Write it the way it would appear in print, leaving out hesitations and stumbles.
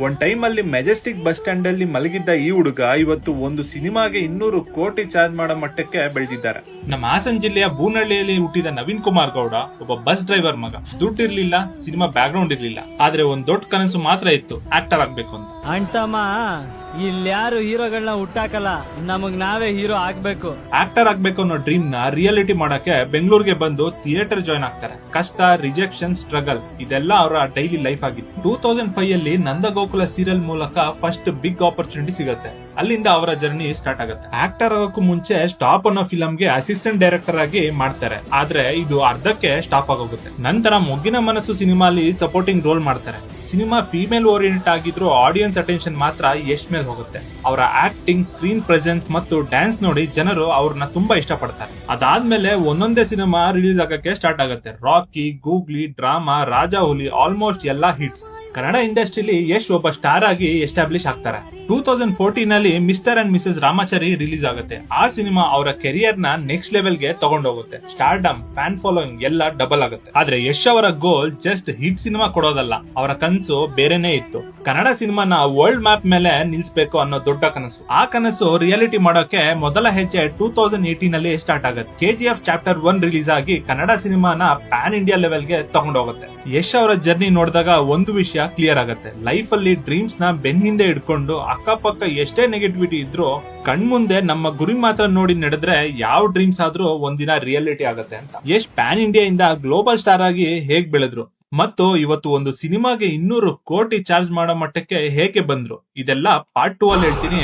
ಒಂದ್ ಟೈಮ್ ಅಲ್ಲಿ Majestic bus stand ಅಲ್ಲಿ ಮಲಗಿದ್ದ ಈ ಹುಡುಗ ಇವತ್ತು ಒಂದು ಸಿನಿಮಾಗೆ 200 ಕೋಟಿ ಚಾರ್ಜ್ ಮಾಡೋ ಮಟ್ಟಕ್ಕೆ ಬೆಳೆದಿದ್ದಾರೆ. ನಮ್ಮ ಹಾಸನ ಜಿಲ್ಲೆಯ ಬೂನಹಳ್ಳಿಯಲ್ಲಿ ಹುಟ್ಟಿದ ನವೀನ್ ಕುಮಾರ್ ಗೌಡ ಒಬ್ಬ ಬಸ್ ಡ್ರೈವರ್ ಮಗ. ದುಡ್ಡು ಇರ್ಲಿಲ್ಲ, ಸಿನಿಮಾ ಬ್ಯಾಕ್ ಗ್ರೌಂಡ್ ಇರ್ಲಿಲ್ಲ, ಆದ್ರೆ ಒಂದ್ ದೊಡ್ಡ ಕನಸು ಮಾತ್ರ ಇತ್ತು, ಆಕ್ಟರ್ ಆಗ್ಬೇಕು ಅಂತ. ಅಣ್ತಮ್ಮ, ಇಲ್ಯಾರು ಹೀರೋಗಳನ್ನ ಹುಟ್ಟಾಕಲ್ಲ, ನಮಗ್ ನಾವೇ ಹೀರೋ ಆಗ್ಬೇಕು. ಆಕ್ಟರ್ ಆಗ್ಬೇಕು ಅನ್ನೋ ಡ್ರೀಮ್ ನ ರಿಯಾಲಿಟಿ ಮಾಡಕ್ಕೆ ಬೆಂಗಳೂರಿಗೆ ಬಂದು ಥಿಯೇಟರ್ ಜಾಯ್ನ್ ಆಗ್ತಾರೆ. ಕಷ್ಟ, ರಿಜೆಕ್ಷನ್, ಸ್ಟ್ರಗಲ್ ಇದೆಲ್ಲ ಅವರ ಡೈಲಿ ಲೈಫ್ ಆಗಿತ್ತು. 2005 ಅಲ್ಲಿ ನಂದಗೋಕುಲ ಸೀರಿಯಲ್ ಮೂಲಕ ಫಸ್ಟ್ ಬಿಗ್ ಆಪರ್ಚುನಿಟಿ ಸಿಗುತ್ತೆ. ಅಲ್ಲಿಂದ ಅವರ ಜರ್ನಿ ಸ್ಟಾರ್ಟ್ ಆಗುತ್ತೆ. ಆಕ್ಟರ್ ಆಗೋಕ್ಕೂ ಮುಂಚೆ ಸ್ಟಾಪ್ ಅನ್ನೋ ಫಿಲಂ ಗೆ ಅಸಿಸ್ಟೆಂಟ್ ಡೈರೆಕ್ಟರ್ ಆಗಿ ಮಾಡ್ತಾರೆ, ಆದ್ರೆ ಇದು ಅರ್ಧಕ್ಕೆ ಸ್ಟಾಪ್ ಆಗೋಗುತ್ತೆ. ನಂತರ ಮೊಗ್ಗಿನ ಮನಸ್ಸು ಸಿನಿಮಾಲಿ ಸಪೋರ್ಟಿಂಗ್ ರೋಲ್ ಮಾಡ್ತಾರೆ. ಸಿನಿಮಾ ಫೀಮೇಲ್ ಓರಿಯೆಂಟ್ ಆಗಿದ್ರು ಆಡಿಯನ್ಸ್ ಅಟೆನ್ಷನ್ ಮಾತ್ರ ಯಶ್ ಮೇಲೆ ಹೋಗುತ್ತೆ. ಅವರ ಆಕ್ಟಿಂಗ್, ಸ್ಕ್ರೀನ್ ಪ್ರೆಸೆನ್ಸ್ ಮತ್ತು ಡ್ಯಾನ್ಸ್ ನೋಡಿ ಜನರು ಅವ್ರನ್ನ ತುಂಬಾ ಇಷ್ಟಪಡ್ತಾರೆ. ಅದಾದ್ಮೇಲೆ ಒಂದೊಂದೇ ಸಿನಿಮಾ ರಿಲೀಸ್ ಆಗಕ್ಕೆ ಸ್ಟಾರ್ಟ್ ಆಗುತ್ತೆ. ರಾಕಿ, ಗೂಗ್ಲಿ, ಡ್ರಾಮಾ, ರಾಜಾ ಹುಲಿ, ಆಲ್ಮೋಸ್ಟ್ ಎಲ್ಲಾ ಹಿಟ್ಸ್. ಕನ್ನಡ ಇಂಡಸ್ಟ್ರಿಲಿ ಯಶ್ ಒಬ್ಬ ಸ್ಟಾರ್ ಆಗಿ ಎಸ್ಟಾಬ್ಲಿಷ್ ಆಗ್ತಾರೆ. 2014 ಅಲ್ಲಿ mister and Mrs Ramachari release ಆಗುತ್ತೆ. ಆ ಸಿನಿಮಾ ಅವರ ಕೆರಿಯರ್ ನ ನೆಕ್ಸ್ಟ್ ಲೆವೆಲ್ ಗೆ ತಗೊಂಡೋಗುತ್ತೆ. ಸ್ಟಾರ್ಡಮ್, ಫ್ಯಾನ್ ಫಾಲೋಯಿಂಗ್ ಎಲ್ಲ ಡಬಲ್ ಆಗುತ್ತೆ. ಆದ್ರೆ ಯಶ್ ಅವರ ಗೋಲ್ ಜಸ್ಟ್ ಹಿಟ್ ಸಿನಿಮಾ ಕೊಡೋದಲ್ಲ, ಅವರ ಕನಸು ಬೇರೆನೇ ಇತ್ತು. ಕನ್ನಡ ಸಿನಿಮಾನ ವರ್ಲ್ಡ್ ಮ್ಯಾಪ್ ಮೇಲೆ ನಿಲ್ಸ್ಬೇಕು ಅನ್ನೋ ದೊಡ್ಡ ಕನಸು. ಆ ಕನಸು ರಿಯಾಲಿಟಿ ಮಾಡೋಕೆ ಮೊದಲ ಹೆಜ್ಜೆ 2018 ಅಲ್ಲಿ ಸ್ಟಾರ್ಟ್ ಆಗುತ್ತೆ. KGF ಚಾಪ್ಟರ್ 1 ರಿಲೀಸ್ ಆಗಿ ಕನ್ನಡ ಸಿನಿಮಾನ ಪ್ಯಾನ್ ಇಂಡಿಯಾ ಲೆವೆಲ್ ಗೆ ತಗೊಂಡೋಗುತ್ತೆ. ಯಶ್ ಅವರ ಜರ್ನಿ ನೋಡಿದಾಗ ಒಂದು ವಿಷಯ ಕ್ಲಿಯರ್ ಆಗುತ್ತೆ. ಲೈಫ್ ಅಲ್ಲಿ ಡ್ರೀಮ್ಸ್ ನ ಬೆನ್ ಹಿಂದೆ ಇಟ್ಕೊಂಡು ಅಕ್ಕಪಕ್ಕ ಎಷ್ಟೇ ನೆಗೆಟಿವಿಟಿ ಇದ್ರೂ ಕಣ್ಮುಂದೆ ನಮ್ಮ ಗುರಿ ಮಾತ್ರ ನೋಡಿ ನಡೆದ್ರೆ ಯಾವ ಡ್ರೀಮ್ಸ್ ಆದ್ರೂ ಒಂದಿನ ರಿಯಾಲಿಟಿ ಆಗುತ್ತೆ ಅಂತ. ಯಶ್ ಪ್ಯಾನ್ ಇಂಡಿಯಾ ಇಂದ ಗ್ಲೋಬಲ್ ಸ್ಟಾರ್ ಆಗಿ ಹೇಗ್ ಬೆಳೆದ್ರು ಮತ್ತು ಇವತ್ತು ಒಂದು ಸಿನಿಮಾಗೆ 200 ಕೋಟಿ ಚಾರ್ಜ್ ಮಾಡೋ ಮಟ್ಟಕ್ಕೆ ಹೇಗೆ ಬಂದ್ರು, ಇದೆಲ್ಲ ಪಾರ್ಟ್ 2 ಅಲ್ಲಿ ಹೇಳ್ತೀನಿ.